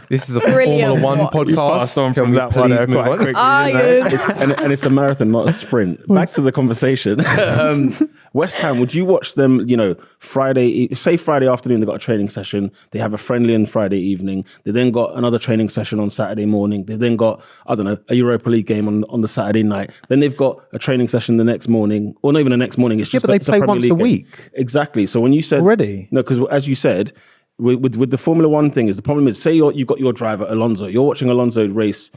This is a Brilliant Formula One watch. podcast. You passed on Can from we that one please move quite on? quickly. Iron. and it's a marathon, not a sprint. Back to the conversation. West Ham, would you watch them, Friday afternoon, they got a training session. They have a friendly on Friday evening. They then got another training session on Saturday morning. They've then got, a Europa League game on the Saturday night. Then they've got a training session the next morning, or not even the next morning. It's just but they it's a play Premier once League a game. week. Exactly. So when you said Already? no, because as you said, with the Formula One thing, is the problem is, say you've got your driver Alonso, you're watching Alonso race,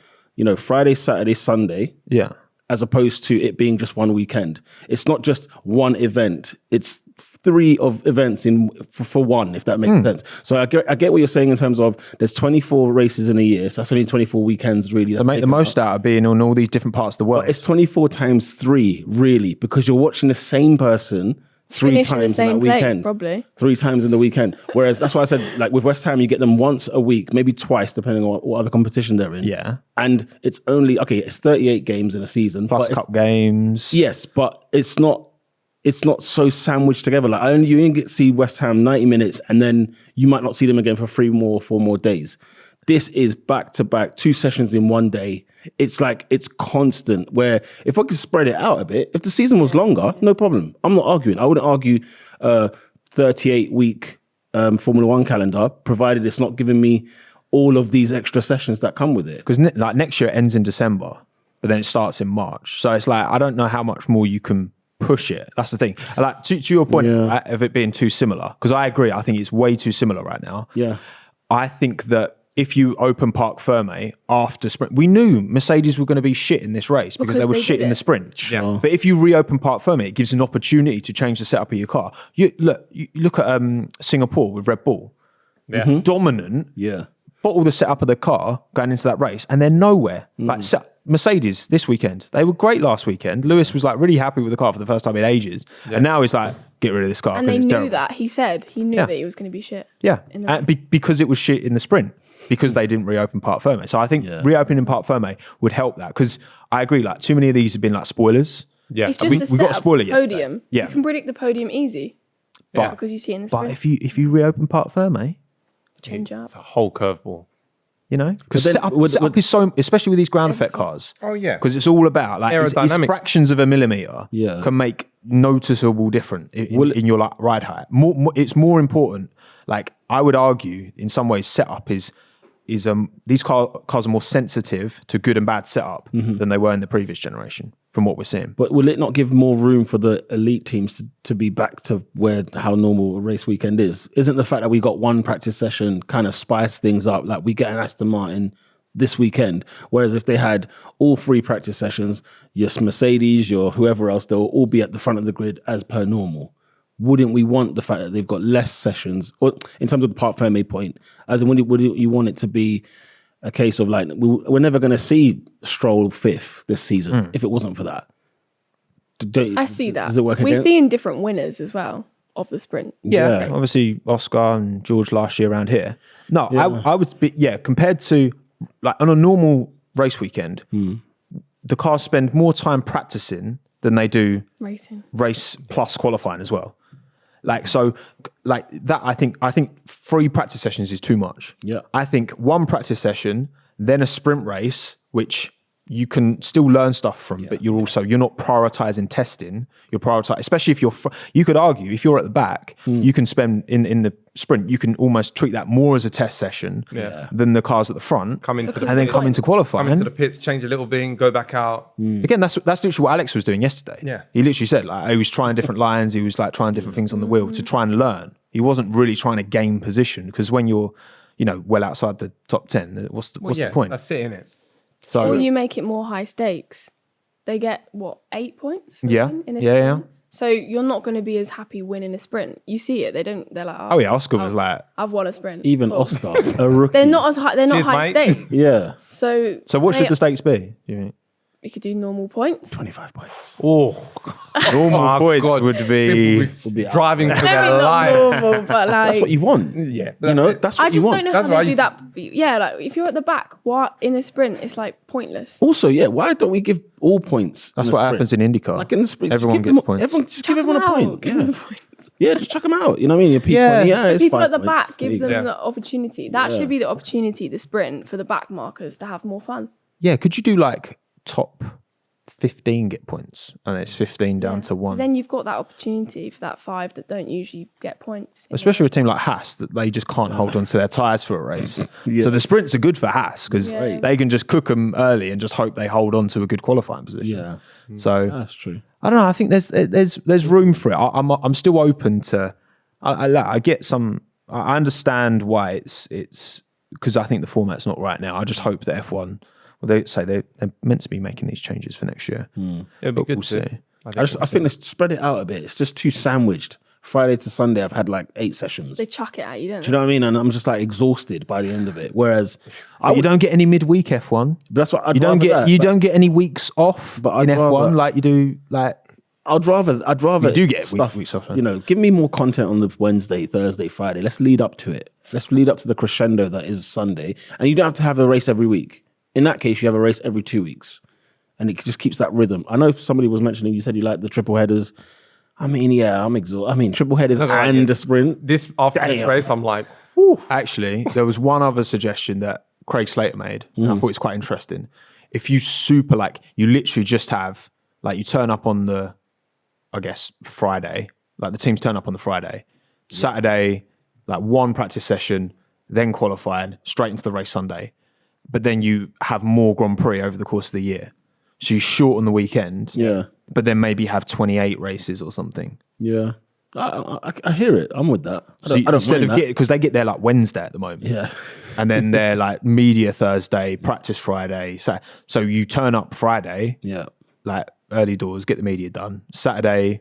Friday, Saturday, Sunday, Yeah. as opposed to it being just one weekend. It's not just one event. It's 3 of events for one, if that makes sense. So I get what you're saying in terms of there's 24 races in a year, so that's only 24 weekends really. So make the most out of being on all these different parts of the world. It's 24 times 3 really, because you're watching the same person three Finish in the times in same that place, weekend. probably. 3 times in the weekend. Whereas that's why I said, like with West Ham, you get them once a week, maybe twice, depending on what other competition they're in. Yeah. And it's only, it's 38 games in a season. Plus but cup games. yes, but it's not so sandwiched together. Like you only get to see West Ham 90 minutes and then you might not see them again for 4 more days. This is back-to-back, 2 sessions in one day. It's like, it's constant, where if I could spread it out a bit, if the season was longer, no problem. I'm not arguing. I wouldn't argue 38-week Formula One calendar, provided it's not giving me all of these extra sessions that come with it. Because like next year it ends in December, but then it starts in March. So it's like, I don't know how much more you can push it. That's the thing. Like to your point of it being too similar, because I agree. I think it's way too similar right now. Yeah. I think that if you open Parc Fermé after sprint, we knew Mercedes were going to be shit in this race because they were shit in the sprint. Yeah. But if you reopen Parc Fermé, it gives an opportunity to change the setup of your car. You look at Singapore with Red Bull. Yeah. Dominant. Yeah. Bottle the setup of the car going into that race, and they're nowhere. Like Mercedes this weekend, they were great last weekend. Lewis was like really happy with the car for the first time in ages, and now he's like, get rid of this car. And they it's knew terrible. that. He said he knew that it was going to be shit. Yeah, In the because it was shit in the sprint, because they didn't reopen Parc Fermé. So I think reopening Parc Fermé would help that, because I agree, like too many of these have been like spoilers. Yeah. It's just we got a spoiler yesterday. podium. Yeah. You can predict the podium easy. But- because you see it in the But sprint. if you reopen Parc Fermé, Change up. It's a whole curveball. you know, because But then setup is so, especially with these ground effect cars. Oh, yeah. Because it's all about like it's Aerodynamic. fractions of a millimeter can make noticeable difference in your like ride height. It's more important. Like I would argue, in some ways, setup is these cars are more sensitive to good and bad setup than they were in the previous generation, from what we're seeing. But will it not give more room for the elite teams to be back to how normal a race weekend is? Isn't the fact that we got one practice session kind of spice things up? Like we get an Aston Martin this weekend, whereas if they had all 3 practice sessions, your Mercedes, your whoever else, they'll all be at the front of the grid as per normal. Wouldn't we want the fact that they've got less sessions, or in terms of the Parc Fermé point, as in would you want it to be a case of like, we're never going to see Stroll 5th this season if it wasn't for that? I see that. Does it work We're again? seeing different winners as well of the sprint. Yeah, obviously Oscar and George last year around here. No, I would be, compared to like on a normal race weekend, the cars spend more time practicing than they do Racing. race plus qualifying as well. Like, so like that, I think 3 practice sessions is too much. Yeah. I think 1 practice session, then a sprint race, which you can still learn stuff from, but you're not prioritizing testing. You're prioritizing, especially if you could argue if you're at the back, you can spend in the sprint, you can almost treat that more as a test session than the cars at the front. Come into qualifying. Come into the pits, change a little bit, go back out. Again, that's literally what Alex was doing yesterday. Yeah. He literally said like he was trying different lines, he was like trying different things on the wheel to try and learn. He wasn't really trying to gain position, because when you're, well outside the top 10, what's the point? That's it, innit? So Or you make it more high stakes. They get, 8 points? For winning in a sprint? So you're not going to be as happy winning a sprint. You see it. They're like, oh yeah, Oscar was like, I've won a sprint. Even Cool. Oscar, a rookie. They're not as high. They're not Cheers, high mate. stakes. Yeah. So what should the stakes be? Do you think? We could do normal points. 25 points. Oh, normal points would be driving for Maybe their not life. normal, but like That's what you want. Yeah. That's what I you just want. don't know That's how what I they do used that. Yeah, like if you're at the back, what in a sprint, it's like pointless. Also, why don't we give all points? That's in the what sprint? happens in IndyCar. Like in the sprint, Everyone just gets give points. Everyone, just give everyone a point. Give them the points. Yeah, just chuck them out. You know what I mean? Your P20. Yeah. Yeah, it's People 5 at the points. back, There you give go. them the opportunity. That should be the opportunity, the sprint, for the back markers to have more fun. Yeah, could you do like top 15 get points, and it's 15 down to 1? Then you've got that opportunity for that 5 that don't usually get points. Especially with a team like Haas, that they just can't hold on to their tyres for a race. So the sprints are good for Haas, because they can just cook them early and just hope they hold on to a good qualifying position. Yeah, So that's true. I don't know. I think there's room for it. I'm still open to. I get some. I understand why it's because I think the format's not right now. I just hope that F1. Well, they say they're meant to be making these changes for next year. It'd be But good we'll to see. I think let's spread it out a bit. It's just too sandwiched. Friday to Sunday, I've had like 8 sessions. They chuck it at you, don't Do you know what I mean? And I'm just like exhausted by the end of it. Whereas You don't get any midweek F1. that's what I'd You don't rather get that, you but don't get any weeks off But in I'd F1 rather- like you do like. I'd rather You do get stuff. weeks off, You know, give me more content on the Wednesday, Thursday, Friday. Let's lead up to it. Let's lead up to the crescendo that is Sunday, and you don't have to have a race every week. In that case, you have a race every 2 weeks, and it just keeps that rhythm. I know somebody was mentioning. You said you like the triple headers. I mean, yeah, I'm exhausted. I mean, triple headers and the sprint. After this race, I'm like, Actually, there was one other suggestion that Craig Slater made, and I thought it's quite interesting. If you you literally just have, like, you turn up on the, I guess, Friday, like the teams turn up on the Friday, Saturday, like one practice session, then qualifying, straight into the race Sunday. But then you have more Grand Prix over the course of the year. So you shorten the weekend, but then maybe have 28 races or something. Yeah. I hear it. I'm with that. I don't instead mind of because they get there like Wednesday at the moment. Yeah. And then they're like media Thursday, practice Friday. So you turn up Friday, like early doors, get the media done. Saturday,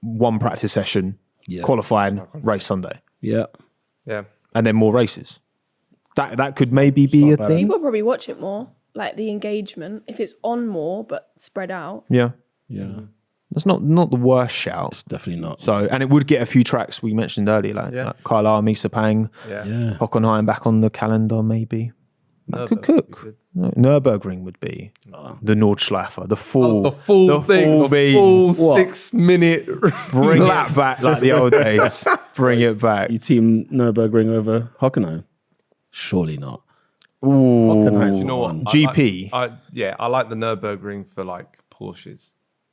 one practice session, qualifying, race Sunday. Yeah. yeah. And then more races. That could maybe be a thing. People probably watch it more, like the engagement, if it's on more but spread out. Yeah. Yeah. That's not the worst shout. It's definitely not. So, and it would get a few tracks we mentioned earlier, like Kyle Army, Sepang, Hockenheim back on the calendar, maybe. That could cook. Nürburgring would be the Nordschleife, the full full 6 minute bring it back like the old days. Bring it back. You team Nürburgring over Hockenheim? Surely not. Ooh, Hockenheim's you know what? one. GP I like the Nürburgring for like Porsches.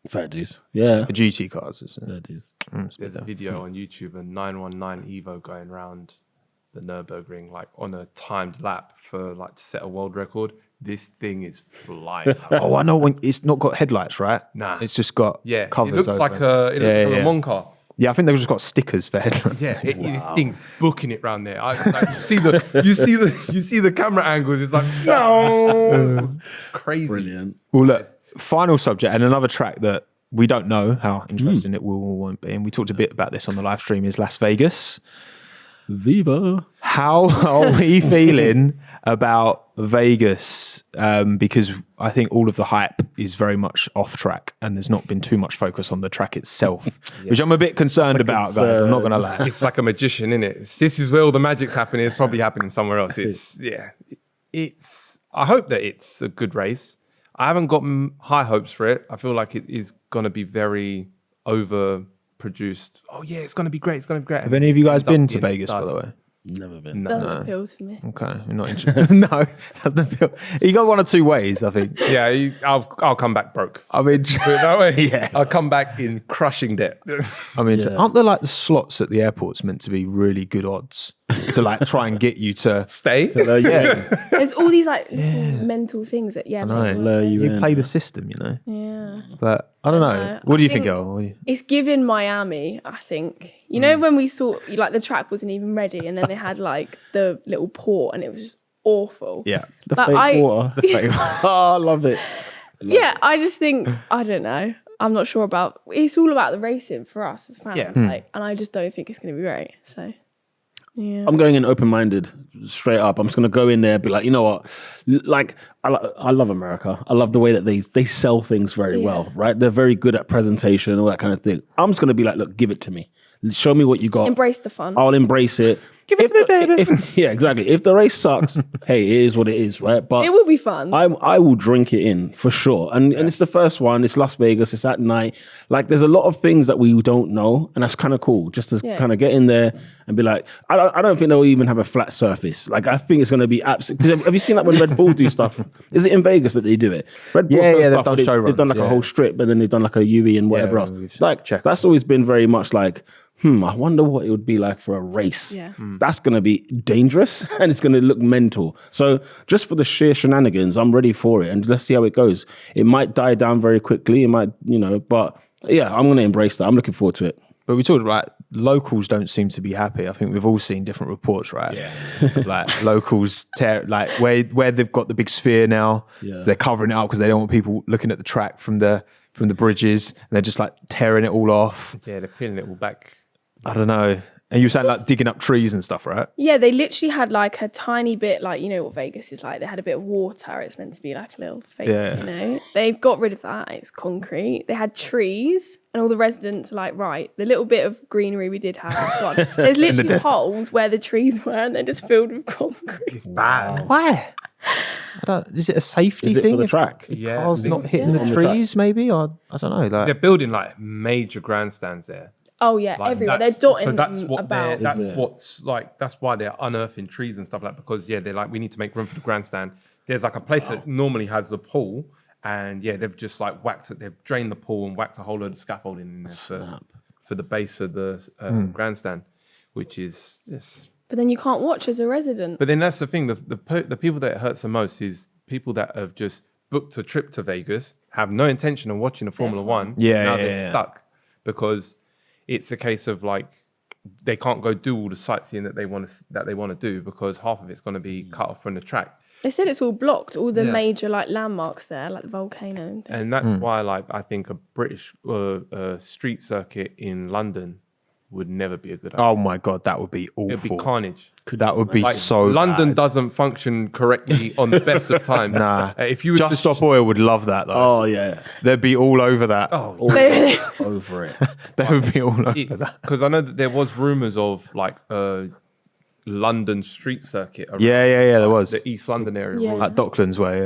Fair dues. Yeah. for GT cars. Isn't it? Fair dues. There's a video on YouTube, a 919 Evo going around the Nürburgring like on a timed lap for like to set a world record. This thing is flying. Oh, I know. When it's not got headlights, right? Nah. It's just got covers. It looks over. like a Mon car. Yeah, I think they've just got stickers for headlights. Yeah, this thing's booking it round there. You see the camera angles. It's like no, crazy. Brilliant. Well, look, final subject and another track that we don't know how interesting it will or won't be, and we talked a bit about this on the live stream, is Las Vegas. Viva. How are we feeling about Vegas? Because I think all of the hype is very much off track and there's not been too much focus on the track itself, which I'm a bit concerned about, guys. I'm not going to lie. It's like a magician, isn't it? This is where all the magic's happening. It's probably happening somewhere else. I hope that it's a good race. I haven't got high hopes for it. I feel like it is going to be very overproduced. Oh yeah, it's going to be great. It's going to be great. Have any of you guys been to Vegas, by the way? Never been. Doesn't appeal to me. Okay, you're not interested. No, doesn't appeal. You got one or two ways, I think. Yeah, I'll come back broke. I mean, Put it that way. Yeah. I'll come back in crushing debt. I mean, aren't there like the slots at the airports meant to be really good odds to like try and get you to Stay. yeah, There's all these like little mental things that I know. Lure you You in. play the system, you know. Yeah. But I don't know. What do you think, El? It's given Miami, I think. You know, when we saw, like, the track wasn't even ready and then they had, like, the little port and it was just awful. Yeah. The Like, fake water. Oh, I love it. I just think, I don't know. I'm not sure about, it's all about the racing for us as fans. Yeah. Like, and I just don't think it's going to be great. So, yeah. I'm going in open-minded, straight up. I'm just going to go in there and be like, you know what? Like, I love America. I love the way that they sell things very well, right? They're very good at presentation and all that kind of thing. I'm just going to be like, look, give it to me. Show me what you got. Embrace the fun. I'll embrace it. Give it to me, baby. Yeah, exactly. If the race sucks, hey, it is what it is, right? But It will be fun. I will drink it in for sure. And it's the first one. It's Las Vegas. It's at night. Like, there's a lot of things that we don't know, and that's kind of cool. Just to kind of get in there and be like, I don't think they'll even have a flat surface. Like, I think it's going to be absolute. Because have you seen that when Red Bull do stuff? Is it in Vegas that they do it? Red Bull does they've stuff done where show they've done runs, like a whole strip, and then they've done like a UE and whatever else. Like, that's always been very much like, I wonder what it would be like for a race. Yeah. That's going to be dangerous and it's going to look mental. So just for the sheer shenanigans, I'm ready for it. And let's see how it goes. It might die down very quickly. It might, but yeah, I'm going to embrace that. I'm looking forward to it. But we talked about locals don't seem to be happy. I think we've all seen different reports, right? Yeah. Like locals like where they've got the big sphere now, so they're covering it up because they don't want people looking at the track from the bridges, and they're just like tearing it all off. Yeah, they're peeling it all back. I don't know. And you were saying like digging up trees and stuff, right? Yeah, they literally had like a tiny bit, like, you know what Vegas is like. They had a bit of water. It's meant to be like a little fake, you know. They got rid of that. It's concrete. They had trees, and all the residents are like, right, the little bit of greenery we did have is gone. There's literally holes where the trees were, and they're just filled with concrete. It's bad. Why? Is it a safety Is it thing? for the if track? Yeah, cars not hitting the On the trees, maybe, or I don't know. Like, they're building like major grandstands there. Oh yeah, Like, everywhere. They're that's- dotting so that's them what about. That's it? what's like. That's why they're unearthing trees and stuff like. Because they're like, we need to make room for the grandstand. There's like a place that normally has the pool, and they've just like whacked it. They've drained the pool and whacked a whole load of scaffolding in there for the base of the grandstand, which is yes. But then you can't watch as a resident. But then that's the thing. The people that it hurts the most is people that have just booked a trip to Vegas, have no intention of watching a Formula One. Now they're stuck because it's a case of like they can't go do all the sightseeing that they want to do because half of it's going to be cut off from the track. They said it's all blocked, all the major like landmarks there, like the volcano and things. And that's why, like, I think a British street circuit in London would never be a good idea. oh my god, that would be awful. It'd be carnage. That would be Like, so. London bad. doesn't function correctly on the best of times. Nah. If you were Just Stop Oil would love that though. Oh yeah, They'd be all over that. all over it. They would be all over that. because I know that there was rumors of like a London street circuit around Yeah, there was. the East London area. Yeah. Like Docklands way,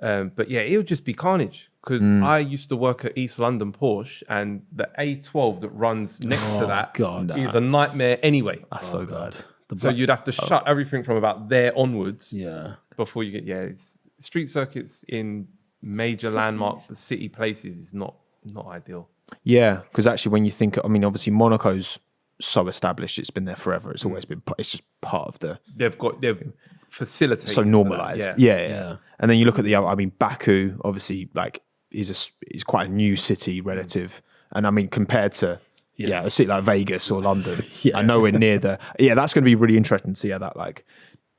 yeah. But yeah, it would just be carnage because I used to work at East London Porsche, and the A12 that runs next to that God. is a nightmare anyway. That's so bad. So you'd have to shut everything from about there onwards Yeah. before you get it's, street circuits in major landmark city places is not ideal. Yeah, because actually, when you think, I mean, obviously Monaco's so established; it's been there forever. It's always been. It's just part of the. They've facilitated So normalized. that, Yeah. And then you look at the other. I mean, Baku obviously like is quite a new city relative, and I mean compared to a city like Vegas or London, I nowhere near the. Yeah, that's going to be really interesting to see how that like,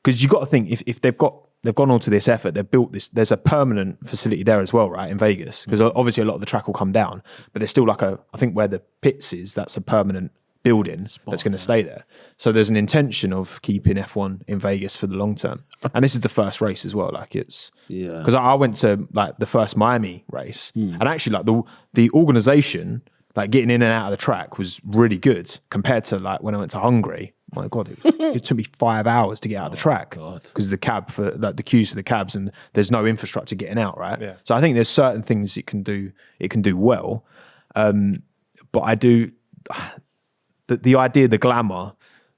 because you got to think if they've gone on to this effort, they've built this. There's a permanent facility there as well, right, in Vegas, because obviously a lot of the track will come down, but there's still like I think where the pits is, that's a permanent building that's going to stay there. So there's an intention of keeping F1 in Vegas for the long term, and this is the first race as well. Like it's because I went to like the first Miami race, and actually like the organization, like getting in and out of the track was really good compared to like when I went to Hungary. My God, it took me 5 hours to get out of the track because the cab for like the queues for the cabs, and there's no infrastructure getting out, right? Yeah. So I think there's certain things it can do well, but I do the idea, the glamour,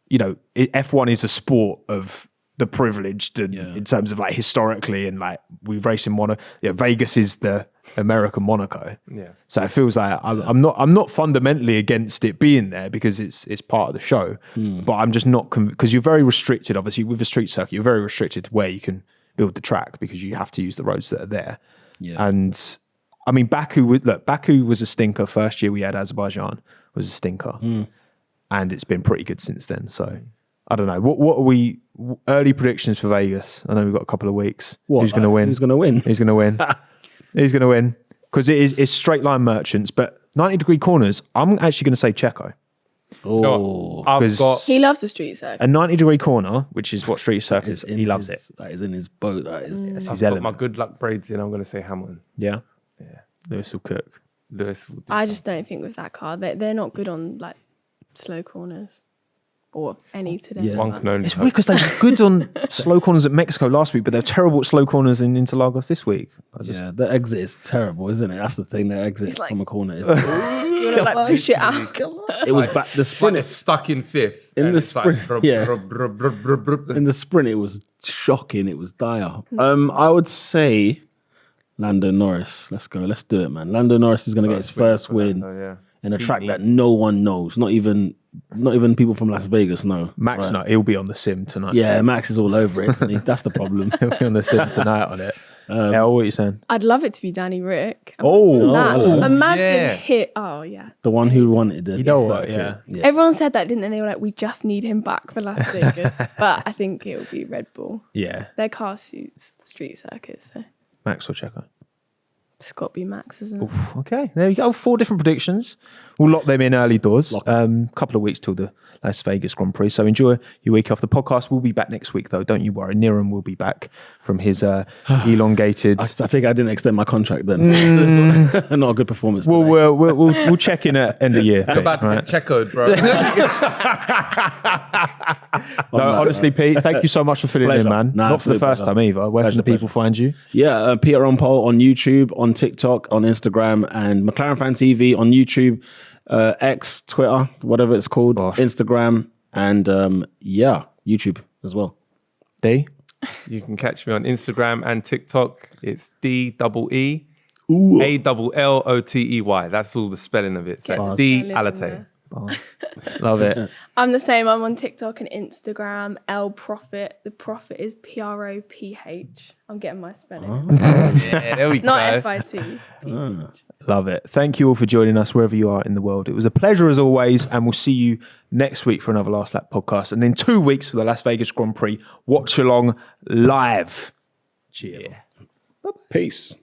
you know, F1 is a sport of the privileged and in terms of like historically, and like we race in Monaco. Yeah, Vegas is the American Monaco. Yeah. So it feels like I'm not fundamentally against it being there because it's part of the show, but I'm just not because you're very restricted. Obviously, with a street circuit, you're very restricted to where you can build the track because you have to use the roads that are there. Yeah. And I mean, Baku was a stinker. First year we had Azerbaijan was a stinker, and it's been pretty good since then. So I don't know. What are we early predictions for Vegas? I know we've got a couple of weeks. Who's going to win? Who's going to win? Who's going to win? Who's going to win? Because it's straight line merchants, but 90-degree corners. I'm actually going to say Checo. Oh, he loves the street circuit. A 90-degree corner, which is what street circuit is. He loves it. That is in his boat. That is. That's I've his got element. my good luck braids in. I'm going to say Hamilton. Yeah. Lewis will cook. Lewis will do I just don't think with that car, they're not good on like slow corners or any today. Yeah. one can only It's hope. weird because they were good on slow corners at Mexico last week, but they're terrible at slow corners in Interlagos this week. The exit is terrible, isn't it? That's the thing. The exit like- from a corner is. You want to like push it out. It was back the But sprint. it's stuck in fifth. In and the it's like sprint, brub, yeah. brub, brub, brub, brub, brub. In the sprint, it was shocking. It was dire. I would say Lando Norris. Let's go. Let's do it, man. Lando Norris is going to get his first win in a track that no one knows. Not even people from Las Vegas know. Max, Right. no, he'll be on the sim tonight. Yeah, Max is all over it, isn't he? That's the problem. He'll be on the sim tonight on it. Yeah, what are you saying? I'd love it to be Danny Rick. Oh, That. Imagine yeah. hit. Oh yeah. The one who wanted it. You know what? Yeah. Everyone said that, didn't they? They were like, we just need him back for Las Vegas. But I think it will be Red Bull. Yeah. Their car suits the street circuit. So Max or Checo? It's got to be Max, isn't it? Oof, okay, there you go. 4 different predictions. We'll lock them in early doors. Couple of weeks till the Las Vegas Grand Prix. So enjoy your week off. The podcast will be back next week, though. Don't you worry. Niran will be back from his elongated. I think I didn't extend my contract then. Not a good performance. We'll check in at end of year. You're about to get checkoed, bro. No, honestly, Pete, thank you so much for filling in, man. Nah, Not for the first time either. Where can the people find you? Yeah, Peter on Pole on YouTube, on TikTok, on Instagram, and McLaren Fan TV on YouTube, X, Twitter, whatever it's called, Instagram, and YouTube as well. D? You can catch me on Instagram and TikTok. It's DEEALLOTEY. That's all the spelling of it. So D-Alate. Love it. I'm the same. I'm on TikTok and Instagram. Prophet. The Prophet is PROPH. I'm getting my spelling. Yeah, there we go. Not FIT. Love it. Thank you all for joining us wherever you are in the world. It was a pleasure as always, and we'll see you next week for another Last Lap podcast, and in 2 weeks for the Las Vegas Grand Prix watch along live. Cheers. Peace.